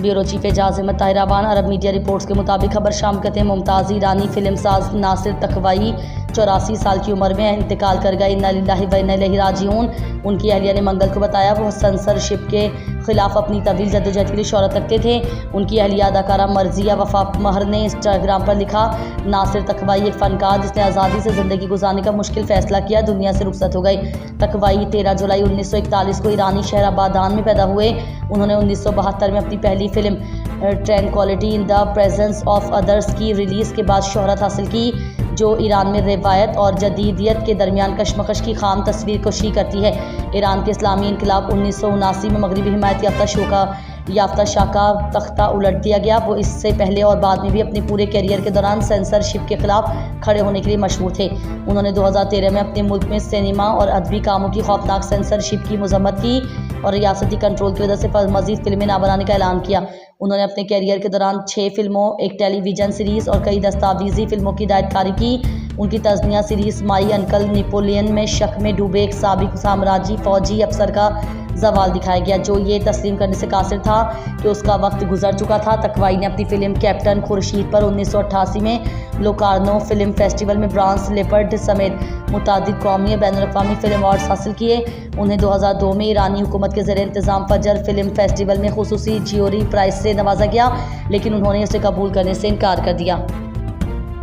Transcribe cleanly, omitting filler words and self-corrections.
Bureau chief Ejaz Ahmad Tahiraban. अरब media reports के मुताबिक खबर शाम कहते हैं मुमताज़ ईरानी फिल्म साज नासिर तकवाई 84 साल की उम्र में इंतकाल कर गए। इन्ना लिल्लाहि व इन्ना इलैहि राजिऊन। उनकी अहलिया ने मंगल को बताया वो सेंसरशिप के खिलाफ अपनी तवील जद्दोजहद के लिए शोहरत रखते थे। उनकी अहलिया अदाकारा मर्जिया वफा महर ने इंस्टाग्राम पर लिखा, नासिर तकवाई एक फ़नकार जिसने आज़ादी से ज़िंदगी गुजारने का मुश्किल फ़ैसला किया, दुनिया से रुखसत हो गई। तकवाई 13 जुलाई 1941 को ईरानी शहर आबादान में पैदा हुए। उन्होंने 1972 में अपनी पहली film tranquillity in the presence of others की रिलीज़ के बाद शोहरत हासिल की, जो ईरान में रिवायत और जदीदियत के दरमियान कशमकश की खाम तस्वीर कशी करती है। ईरान के इस्लामी इनकलाब 1979 में मगरबी हिमायत याफ्ता शाह का तख्ता उलट दिया गया। वो इससे पहले और बाद में भी अपने पूरे कैरियर के दौरान सेंसरशिप के खिलाफ खड़े होने के लिए मशहूर थे। उन्होंने 2013 में अपने मुल्क में सिनेमा और अदबी कामों की खौफनाक सेंसरशिप की मजम्मत की और रियासती कंट्रोल की वजह से मज़ीद फिल्में ना बनाने का ऐलान किया। उन्होंने अपने कैरियर के दौरान 6 फिल्मों, एक टेलीविज़न सीरीज़ और कई दस्तावेजी फिल्मों की हिदायतकारी की। उनकी तज़निया सीरीज़ माई अंकल नेपोलियन में शक में डूबे एक साबिक साम्राज्य फौजी अफसर का जवाल दिखाया गया, जो ये तस्लीम करने से कासिर था कि उसका वक्त गुजर चुका था। तकवाई ने अपनी फिल्म कैप्टन खुर्शीद पर 1988 में लोकार्नो फिल्म फेस्टिवल में ब्रॉन्ज लेपर्ड समेत मुतादिद कौमी और बैनुल-अक़वामी फिल्म अवार्ड्स हासिल किए। उन्हें 2002 में ईरानी हुकूमत के ज़ेर इंतज़ाम फजर फिल्म फेस्टिवल में खुसूसी ज्यूरी प्राइज़ से नवाजा गया, लेकिन उन्होंने इसे कबूल करने से इनकार कर दिया।